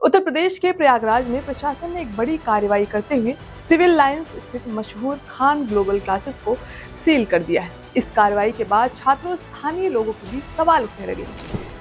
उत्तर प्रदेश के प्रयागराज में प्रशासन ने एक बड़ी कार्रवाई करते हुए सिविल लाइंस स्थित मशहूर खान ग्लोबल क्लासेस को सील कर दिया है। इस कार्रवाई के बाद छात्रों और स्थानीय लोगों के बीच सवाल उठने लगे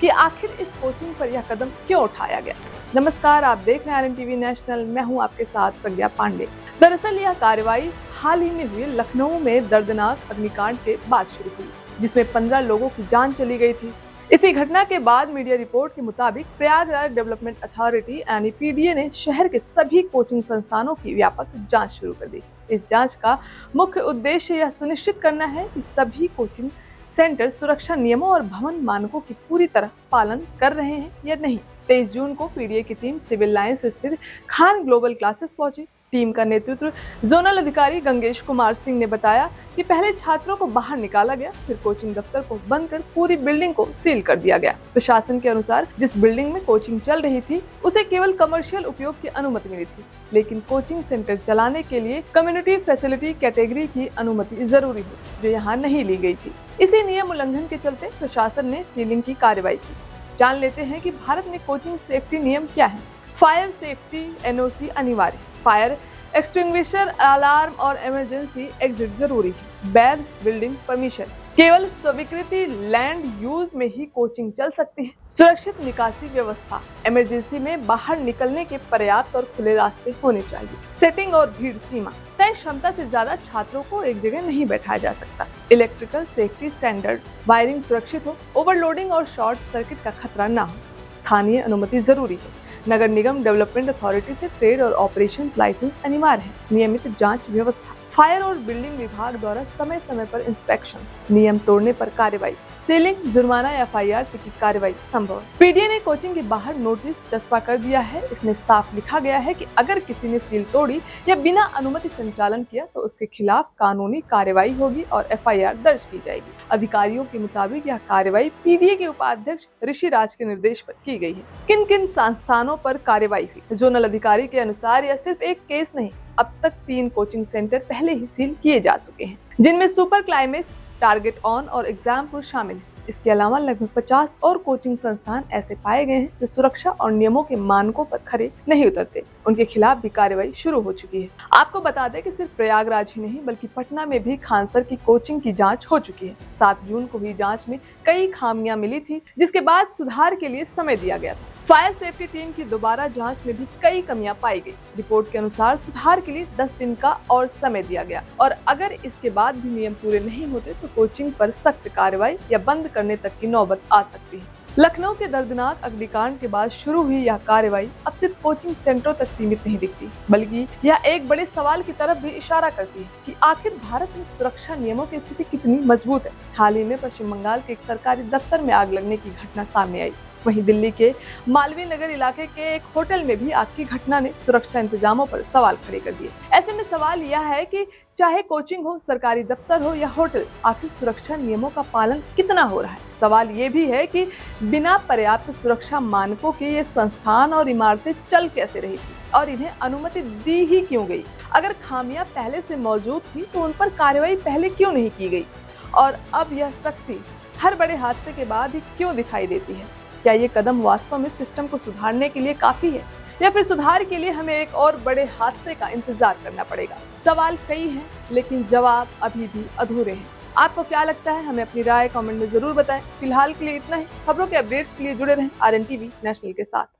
कि आखिर इस कोचिंग पर यह कदम क्यों उठाया गया। नमस्कार, आप देख रहे हैं RNTV नेशनल। मैं हूं आपके साथ प्रज्ञा पांडे। दरअसल यह कार्रवाई हाल ही में हुए लखनऊ में दर्दनाक अग्निकांड के बाद शुरू हुई, जिसमें 15 लोगों की जान चली गई थी। इसी घटना के बाद मीडिया रिपोर्ट के मुताबिक प्रयागराज डेवलपमेंट अथॉरिटी यानी PDA ने शहर के सभी कोचिंग संस्थानों की व्यापक जांच शुरू कर दी। इस जांच का मुख्य उद्देश्य यह सुनिश्चित करना है कि सभी कोचिंग सेंटर सुरक्षा नियमों और भवन मानकों की पूरी तरह पालन कर रहे हैं या नहीं। 23 जून को PDA की टीम सिविल लाइंस स्थित खान ग्लोबल क्लासेस पहुंची। टीम का नेतृत्व जोनल अधिकारी गंगेश कुमार सिंह ने बताया कि पहले छात्रों को बाहर निकाला गया, फिर कोचिंग दफ्तर को बंद कर पूरी बिल्डिंग को सील कर दिया गया। प्रशासन के अनुसार जिस बिल्डिंग में कोचिंग चल रही थी उसे केवल कमर्शियल उपयोग की अनुमति मिली थी, लेकिन कोचिंग सेंटर चलाने के लिए कम्युनिटी फैसिलिटी कैटेगरी की अनुमति जरूरी है, जो यहाँ नहीं ली गई थी। इसी नियम उल्लंघन के चलते प्रशासन ने सीलिंग की कार्रवाई की। जान लेते हैं कि भारत में कोचिंग सेफ्टी नियम क्या है। फायर सेफ्टी NOC अनिवार्य, फायर एक्सटिंग्विशर, अलार्म और इमरजेंसी एग्जिट जरूरी है। वैध बिल्डिंग परमिशन, केवल स्वीकृति लैंड यूज में ही कोचिंग चल सकती है। सुरक्षित निकासी व्यवस्था, इमरजेंसी में बाहर निकलने के पर्याप्त और खुले रास्ते होने चाहिए। सेटिंग और भीड़ सीमा, तय क्षमता से ज्यादा छात्रों को एक जगह नहीं बैठाया जा सकता। इलेक्ट्रिकल सेफ्टी स्टैंडर्ड, वायरिंग सुरक्षित हो, ओवरलोडिंग और शॉर्ट सर्किट का खतरा न हो। स्थानीय अनुमति जरूरी है। नगर निगम डेवलपमेंट अथॉरिटी से ट्रेड और ऑपरेशन लाइसेंस अनिवार्य है। नियमित जांच व्यवस्था, फायर और बिल्डिंग विभाग द्वारा समय समय पर इंस्पेक्शन, नियम तोड़ने पर कार्रवाई, सीलिंग, जुर्माना या FIR की कार्रवाई संभव। PDA ने कोचिंग के बाहर नोटिस चस्पा कर दिया है। इसमें साफ लिखा गया है कि अगर किसी ने सील तोड़ी या बिना अनुमति संचालन किया तो उसके खिलाफ कानूनी कार्रवाई होगी और FIR दर्ज की जाएगी। अधिकारियों के मुताबिक यह कार्रवाई PDA के उपाध्यक्ष ऋषि राज के निर्देश पर की गई है। किन किन संस्थानों पर कार्रवाई हुई? जोनल अधिकारी के अनुसार यह सिर्फ एक केस नहीं, अब तक 3 कोचिंग सेंटर पहले ही सील किए जा चुके हैं, जिनमें सुपर क्लाइमेक्स, टारगेट ऑन और एग्जामपुर शामिल है। इसके अलावा लगभग 50 और कोचिंग संस्थान ऐसे पाए गए हैं जो सुरक्षा और नियमों के मानकों पर खरे नहीं उतरते। उनके खिलाफ भी कार्रवाई शुरू हो चुकी है। आपको बता दें कि सिर्फ प्रयागराज ही नहीं बल्कि पटना में भी खान सर की कोचिंग की जांच हो चुकी है। 7 जून को हुई जांच में कई खामियां मिली थी, जिसके बाद सुधार के लिए समय दिया गया था। फायर सेफ्टी टीम की दोबारा जांच में भी कई कमियां पाई गई। रिपोर्ट के अनुसार सुधार के लिए 10 दिन का और समय दिया गया और अगर इसके बाद भी नियम पूरे नहीं होते तो कोचिंग पर सख्त कार्रवाई या बंद करने तक की नौबत आ सकती है। लखनऊ के दर्दनाक अग्निकांड के बाद शुरू हुई यह कार्रवाई अब सिर्फ कोचिंग सेंटरों तक सीमित नहीं दिखती, बल्कि यह एक बड़े सवाल की तरफ भी इशारा करती है कि आखिर भारत में सुरक्षा नियमों की स्थिति कितनी मजबूत है। हाल ही में पश्चिम बंगाल के एक सरकारी दफ्तर में आग लगने की घटना सामने आई। वहीं दिल्ली के मालवीय नगर इलाके के एक होटल में भी आग की घटना ने सुरक्षा इंतजामों पर सवाल खड़े कर दिए। ऐसे में सवाल यह है कि चाहे कोचिंग हो, सरकारी दफ्तर हो या होटल, आखिर सुरक्षा नियमों का पालन कितना हो रहा है। सवाल ये भी है कि बिना पर्याप्त सुरक्षा मानकों के ये संस्थान और इमारतें चल कैसे रही थी और इन्हें अनुमति दी ही क्यों गई। अगर खामियां पहले से मौजूद थी तो उन पर कार्रवाई पहले क्यों नहीं की गई और अब यह सख्ती हर बड़े हादसे के बाद ही क्यों दिखाई देती है। क्या ये कदम वास्तव में सिस्टम को सुधारने के लिए काफी है या फिर सुधार के लिए हमें एक और बड़े हादसे का इंतजार करना पड़ेगा? सवाल कई हैं, लेकिन जवाब अभी भी अधूरे हैं। आपको क्या लगता है? हमें अपनी राय कमेंट में जरूर बताएं। फिलहाल के लिए इतना ही। खबरों के अपडेट्स के लिए जुड़े रहें RNTV नेशनल के साथ।